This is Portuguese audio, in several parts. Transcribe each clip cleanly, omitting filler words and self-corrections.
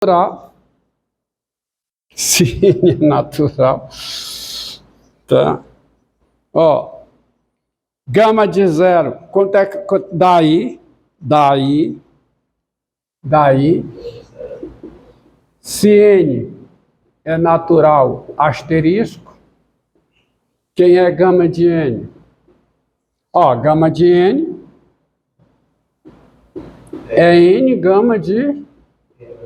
natural. Sim, é natural. Tá. Ó, gama de zero. Quanto é que daí, se n é natural, asterisco, quem é gama de n? Ó, gama de n é n gama de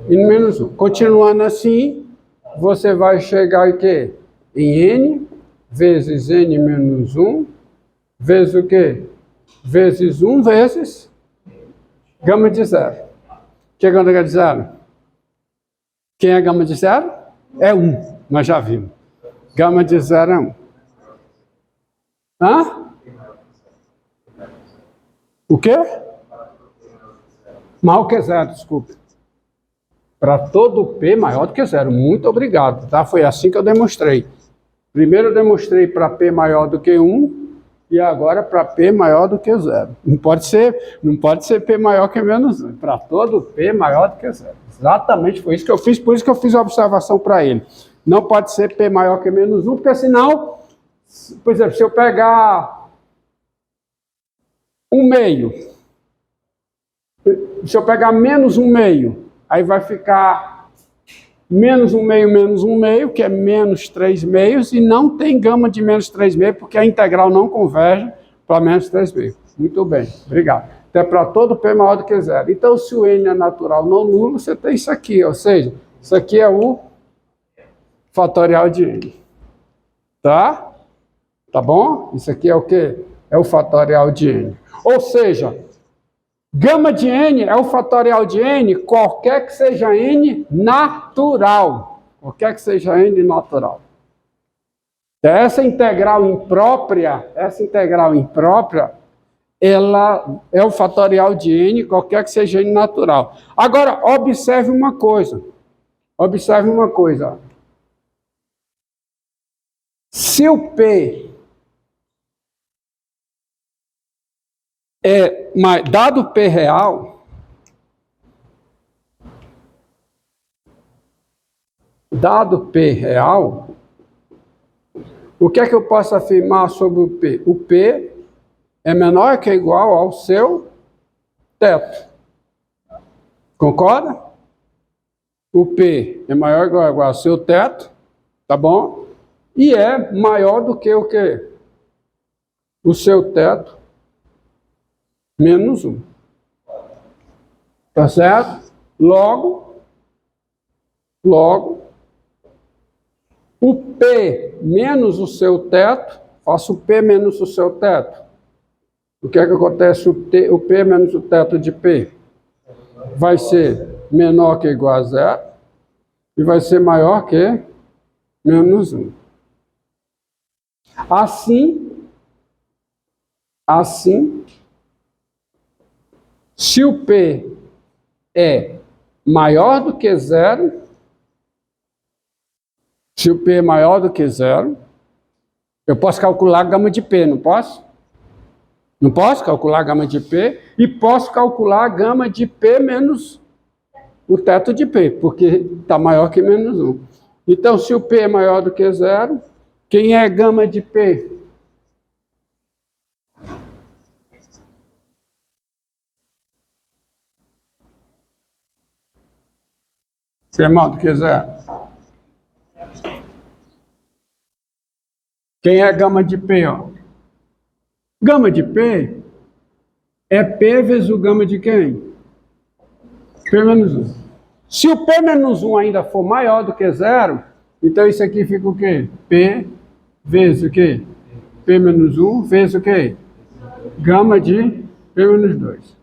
n menos 1. Continuando assim, você vai chegar em quê? Em n vezes n menos 1, vezes o quê? Vezes 1 vezes gama de zero. O que é gama de zero? Quem é gama de zero? É 1, nós já vimos. Gama de zero é 1. Hã? O quê? Maior que zero, desculpe. Para todo P maior do que zero. Muito obrigado, tá? Foi assim que eu demonstrei. Primeiro eu demonstrei para P maior do que 1 e agora para P maior do que zero. Não pode ser P maior que menos 1. Para todo P maior do que zero. Exatamente foi isso que eu fiz, por isso que eu fiz a observação para ele. Não pode ser P maior que menos 1, porque senão, por exemplo, se eu pegar 1/2, se eu pegar menos 1/2, aí vai ficar menos 1/2 menos 1/2, que é menos 3/2, e não tem gama de menos 3/2, porque a integral não converge para menos 3/2. Muito bem, obrigado. Então é para todo P maior do que zero. Então, se o n é natural não nulo, você tem isso aqui, ou seja, isso aqui é o fatorial de n. Tá? Tá bom? Isso aqui é o quê? É o fatorial de n. Ou seja, gama de n é o fatorial de n, qualquer que seja n natural. Qualquer que seja n natural. Essa integral imprópria, ela é o fatorial de n, qualquer que seja n natural. Agora, observe uma coisa. Se o P dado P real, o que é que eu posso afirmar sobre o P? O P é menor que ou igual ao seu teto. Concorda? O P é maior ou igual ao seu teto, tá bom? E é maior do que o quê? O seu teto menos 1. Tá certo? Logo, o P menos o seu teto, faço o P menos o seu teto. O que é que acontece? O P menos o teto de P vai ser menor que ou igual a zero e vai ser maior que menos 1. Assim, se o P é maior do que zero, eu posso calcular a gama de P, não posso? Não posso calcular a gama de P e posso calcular a gama de P menos o teto de P, porque está maior que menos 1. Então, se o P é maior do que zero, quem é gama de P? Se é maior do que zero. Quem é gama de P? Ó? Gama de P é P vezes o gama de quem? P menos 1. Se o P menos 1 ainda for maior do que zero, então isso aqui fica o quê? P vezes o quê? P menos 1 vezes o quê? Gama de P menos 2.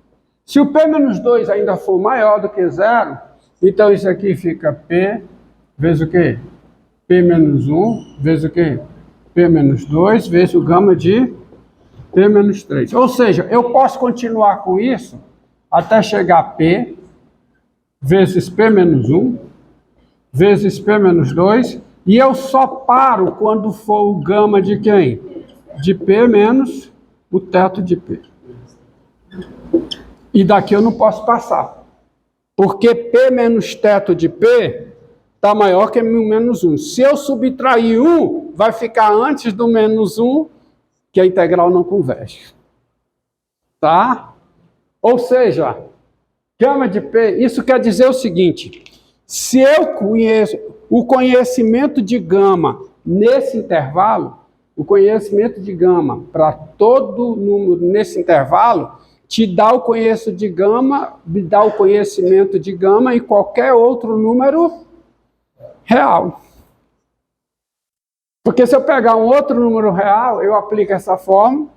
Se o P menos 2 ainda for maior do que zero, então isso aqui fica P vezes o quê? P menos 1 vezes o quê? P menos 2 vezes o gama de P menos 3. Ou seja, eu posso continuar com isso até chegar a P vezes P menos 1 vezes P menos 2, e eu só paro quando for o gama de quem? De P menos o teto de P. E daqui eu não posso passar. Porque P menos teto de P está maior que menos 1. Se eu subtrair 1, vai ficar antes do menos 1, que a integral não converge. Tá? Ou seja, gama de P, isso quer dizer o seguinte, se eu conheço o conhecimento de gama nesse intervalo, o conhecimento de gama para todo número nesse intervalo, te dá o conhecimento de gama, me dá o conhecimento de gama e qualquer outro número real. Porque se eu pegar um outro número real, eu aplico essa fórmula,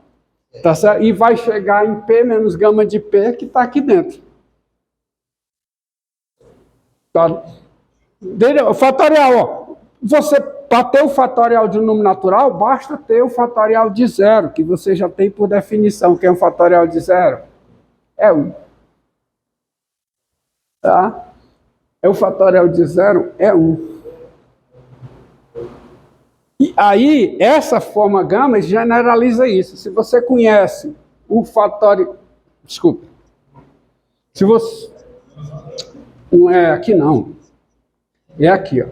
tá certo? E vai chegar em P menos gama de P, que está aqui dentro. Tá? O fatorial, ó. Você, para ter o fatorial de um número natural, basta ter o fatorial de zero, que você já tem por definição, que é um fatorial de zero. É 1. Tá? É o fatorial de zero, é 1. E aí, essa forma gama generaliza isso. Se você conhece o fatorial... Desculpa. Se você... Não é aqui, não. É aqui, ó.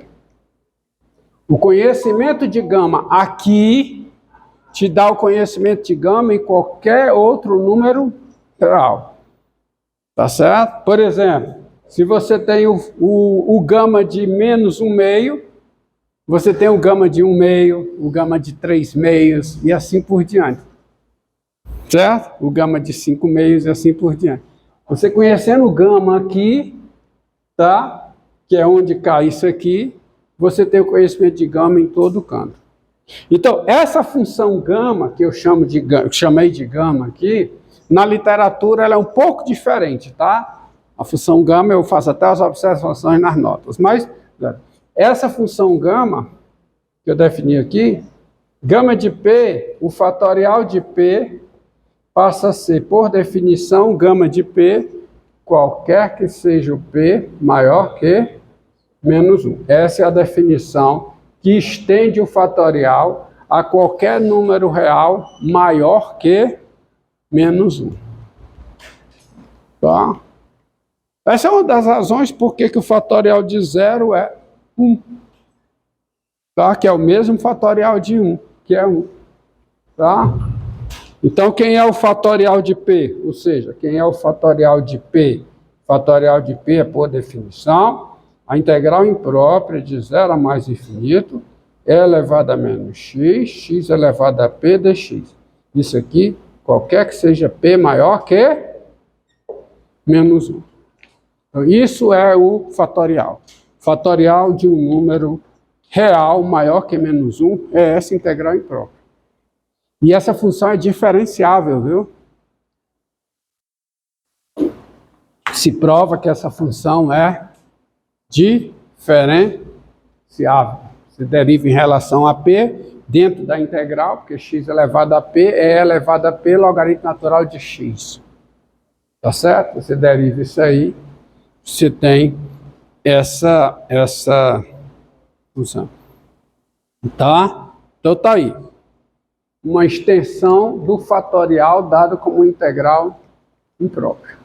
O conhecimento de gama aqui te dá o conhecimento de gama em qualquer outro número real. Tá certo? Por exemplo, se você tem o gama de menos 1 meio, você tem o gama de 1 meio, o gama de 3 meios e assim por diante. Certo? O gama de 5 meios e assim por diante. Você conhecendo o gama aqui, tá? Que é onde cai isso aqui, você tem o conhecimento de gama em todo canto. Então, essa função gama, que eu chamei de gama aqui, na literatura ela é um pouco diferente, tá? A função gama eu faço até as observações nas notas, mas essa função gama, que eu defini aqui, gama de P, o fatorial de P passa a ser, por definição, gama de P, qualquer que seja o P maior que menos 1. Essa é a definição que estende o fatorial a qualquer número real maior que menos 1. Tá? Essa é uma das razões por que o fatorial de zero é 1. Tá? Que é o mesmo fatorial de 1, que é 1. Tá? Então, quem é o fatorial de P? Ou seja, quem é o fatorial de P? O fatorial de P é, por definição, a integral imprópria de 0 a mais infinito é elevado a menos x, x elevado a p dx. Isso aqui, qualquer que seja p maior que menos 1. Então, isso é o fatorial. Fatorial de um número real maior que menos 1 é essa integral imprópria. E essa função é diferenciável, viu? Se prova que essa função é diferenciável. Se deriva em relação a P dentro da integral, porque x elevado a P é elevado a P logaritmo natural de x. Tá certo? Você deriva isso aí, você tem essa função. Tá? Então tá aí. Uma extensão do fatorial dado como integral imprópria.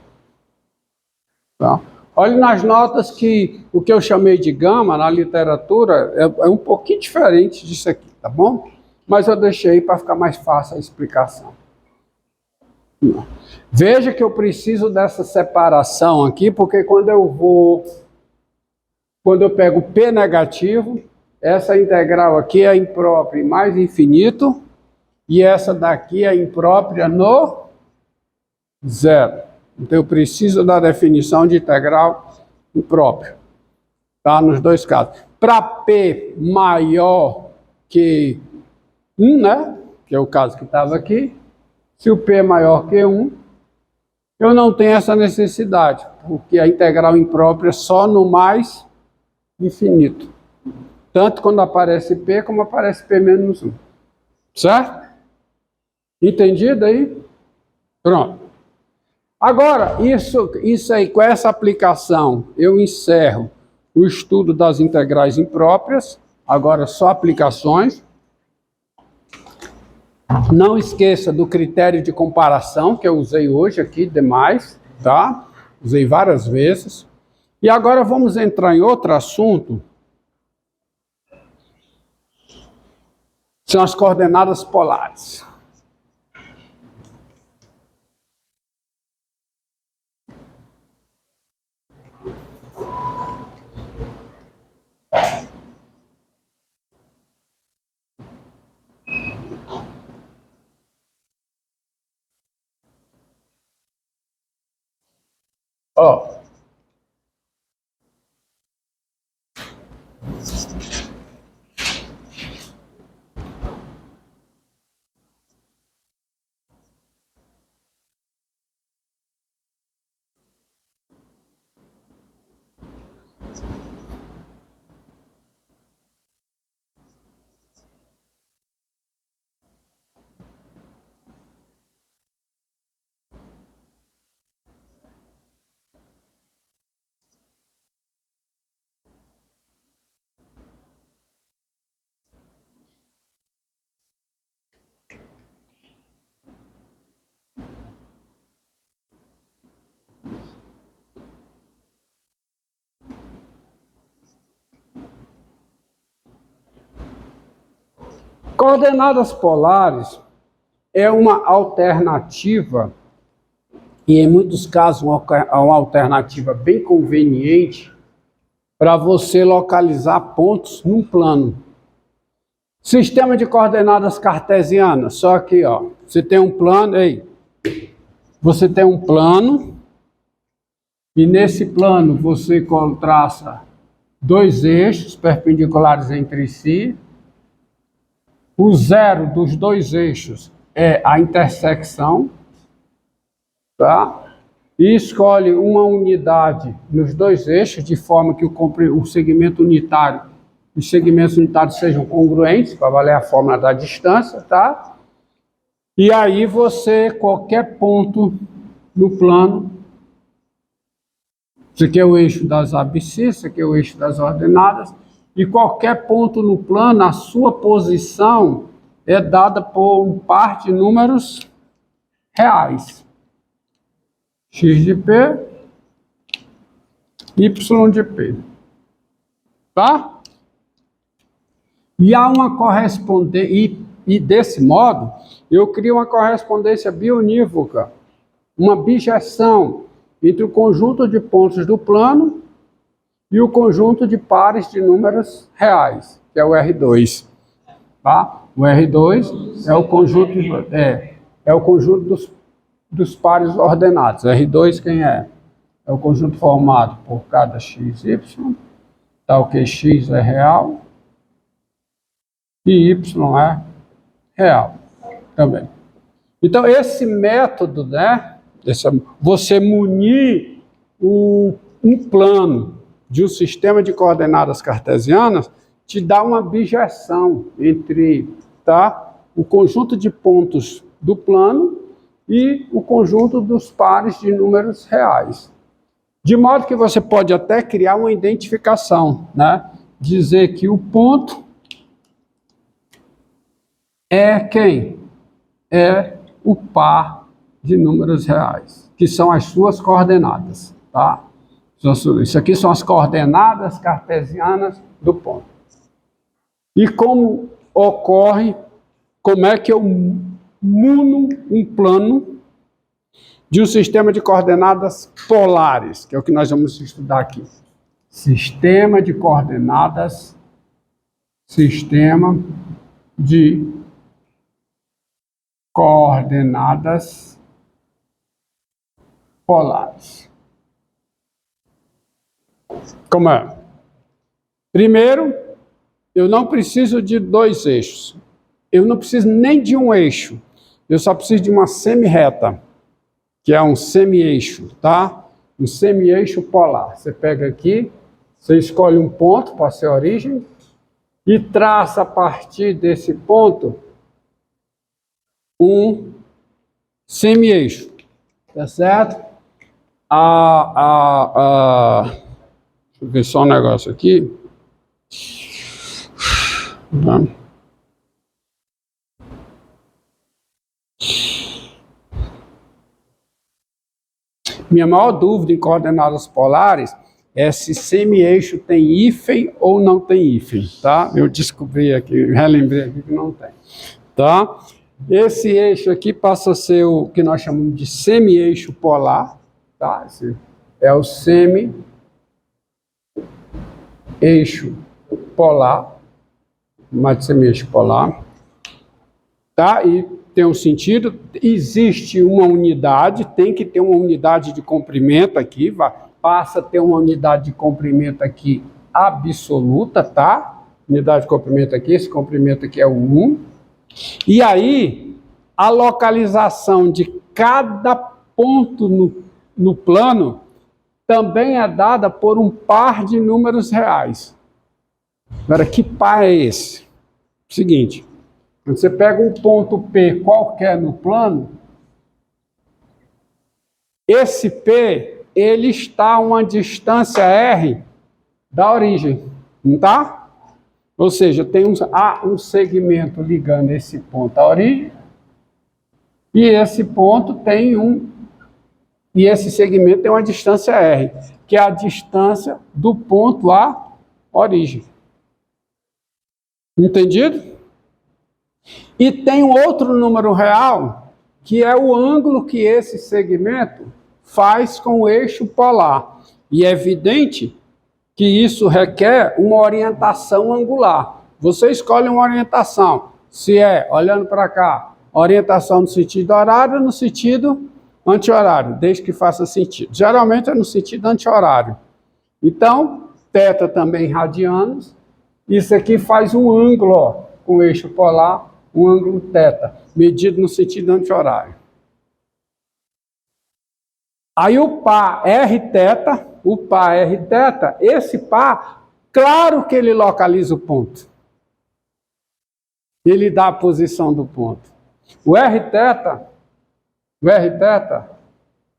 Tá? Olhe nas notas que o que eu chamei de gama na literatura é um pouquinho diferente disso aqui, tá bom? Mas eu deixei para ficar mais fácil a explicação. Veja que eu preciso dessa separação aqui, porque quando eu pego P negativo, essa integral aqui é imprópria em mais infinito, e essa daqui é imprópria no zero. Então eu preciso da definição de integral imprópria. Tá? Nos dois casos. Para P maior que 1, né? Que é o caso que estava aqui. Se o P é maior que 1, eu não tenho essa necessidade, porque a integral imprópria é só no mais infinito. Tanto quando aparece P, como aparece P menos 1. Certo? Entendido aí? Pronto. Agora, isso aí, com essa aplicação, eu encerro o estudo das integrais impróprias. Agora, só aplicações. Não esqueça do critério de comparação, que eu usei hoje aqui demais, tá? Usei várias vezes. E agora vamos entrar em outro assunto. São as coordenadas polares. Ó. Coordenadas polares é uma alternativa, e em muitos casos uma alternativa bem conveniente, para você localizar pontos num plano. Sistema de coordenadas cartesianas, só aqui, ó. Você tem um plano, você tem um plano, e nesse plano você traça dois eixos perpendiculares entre si. O zero dos dois eixos é a intersecção, tá? E escolhe uma unidade nos dois eixos, de forma que o segmento unitário e os segmentos unitários sejam congruentes, para valer a fórmula da distância, tá? E aí você, qualquer ponto no plano, isso aqui é o eixo das abscissas, isso aqui é o eixo das ordenadas, e qualquer ponto no plano, a sua posição é dada por um par de números reais. X de P, Y de P. Tá? E há uma correspondência, e desse modo, eu crio uma correspondência bionívoca, uma bijeção entre o conjunto de pontos do plano e o conjunto de pares de números reais, que é o R2. Tá? O R2 é o conjunto dos pares ordenados. R2 quem é? É o conjunto formado por cada x, y, tal que x é real e y é real também. Então, esse método, né, você munir um plano de um sistema de coordenadas cartesianas, te dá uma bijeção entre, tá, o conjunto de pontos do plano e o conjunto dos pares de números reais. De modo que você pode até criar uma identificação, né? Dizer que o ponto é quem? É o par de números reais, que são as suas coordenadas, tá? Isso aqui são as coordenadas cartesianas do ponto. E como é que eu muno um plano de um sistema de coordenadas polares, que é o que nós vamos estudar aqui. Sistema de coordenadas polares. Como é? Primeiro, eu não preciso de dois eixos. Eu não preciso nem de um eixo. Eu só preciso de uma semi-reta, que é um semi-eixo, tá? Um semi-eixo polar. Você pega aqui, você escolhe um ponto para ser a origem e traça a partir desse ponto um semi-eixo, tá certo? Deixa eu ver só um negócio aqui. Tá. Minha maior dúvida em coordenadas polares esse semi-eixo tem hífen ou não tem hífen, tá? Eu descobri aqui, relembrei aqui que não tem, tá? Esse eixo aqui passa a ser o que nós chamamos de semi-eixo polar, tá? Esse é o semi-eixo polar, mais de semi-eixo polar, tá? E tem um sentido, existe uma unidade, tem que ter uma unidade de comprimento aqui, passa a ter uma unidade de comprimento aqui absoluta, tá? Unidade de comprimento aqui, esse comprimento aqui é o 1. E aí, a localização de cada ponto no plano também é dada por um par de números reais. Agora, que par é esse? Seguinte, quando você pega um ponto P qualquer no plano, esse P, ele está a uma distância R da origem, não está? Ou seja, há um segmento ligando esse ponto à origem, e esse ponto e esse segmento tem uma distância R, que é a distância do ponto à origem. Entendido? E tem um outro número real, que é o ângulo que esse segmento faz com o eixo polar. E é evidente que isso requer uma orientação angular. Você escolhe uma orientação, se é, olhando para cá, orientação no sentido horário ou no sentido anti-horário, desde que faça sentido. Geralmente é no sentido anti-horário. Então, θ também radianos, isso aqui faz um ângulo, ó, com o eixo polar, um ângulo θ, medido no sentido anti-horário. Aí o par Rθ, esse par, claro que ele localiza o ponto. Ele dá a posição do ponto. O Rθ,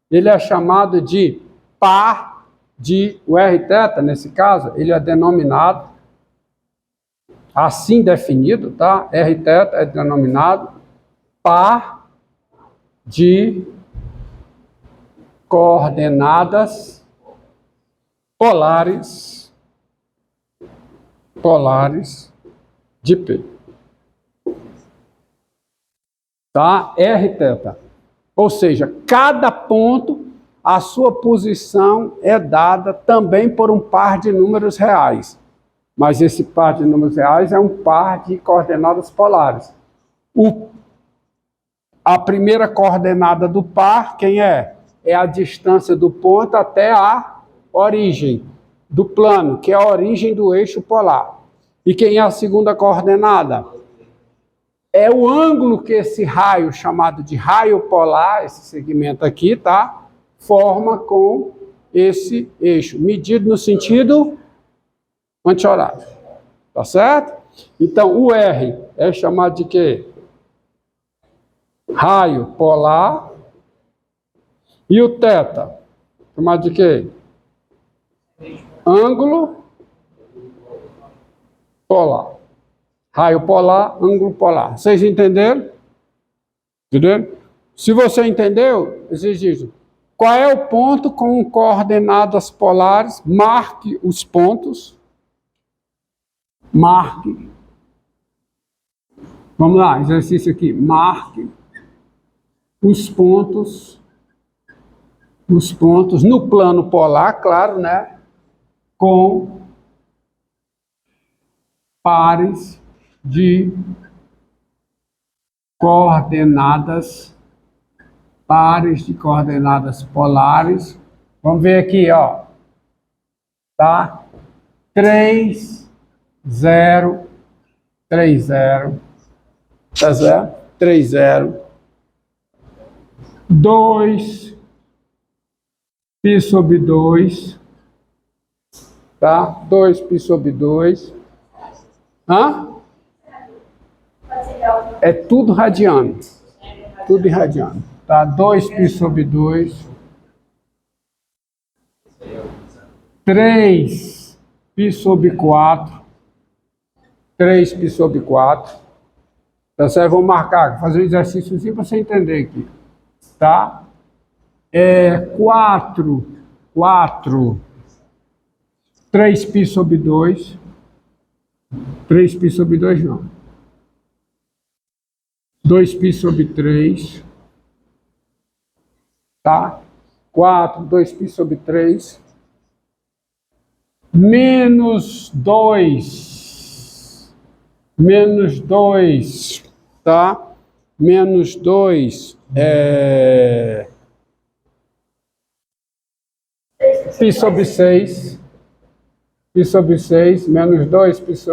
ele é chamado de par de... O Rθ, nesse caso, ele é denominado, assim definido, tá? Rθ é denominado par de coordenadas polares de P. Tá? Rθ. Ou seja, cada ponto, a sua posição é dada também por um par de números reais. Mas esse par de números reais é um par de coordenadas polares. A primeira coordenada do par, quem é? É a distância do ponto até a origem do plano, que é a origem do eixo polar. E quem é a segunda coordenada? É o ângulo que esse raio, chamado de raio polar, esse segmento aqui, tá? Forma com esse eixo, medido no sentido anti-horário. Tá certo? Então, o R é chamado de quê? Raio polar. E o θ, chamado de quê? Ângulo polar. Raio polar, ângulo polar. Vocês entenderam? Entenderam? Se você entendeu, vocês dizem, qual é o ponto com coordenadas polares? Marque os pontos. Marque. Vamos lá, exercício aqui. Marque os pontos no plano polar, claro, né? Com pares de coordenadas, polares. Vamos ver aqui, ó. Tá? 3, 0, 3, 0. Tá certo? 3, 0. 2, π sobre 2. Tá? 2 π sobre 2. Hã? É tudo radiano. Tudo em radiano. Tá? 2 π sobre 2. 3 π sobre 4. 3 π sobre 4. Tá certo? Vou marcar, vou fazer um exercíciozinho para você entender aqui. Tá? 4 3π sobre 2. 3π sobre 2 não. 2π sobre 3. Tá? 4, 2π sobre 3. Menos 2. Menos 2. Tá? Menos 2 π sobre 6. Π sobre 6. Menos 2 π sobre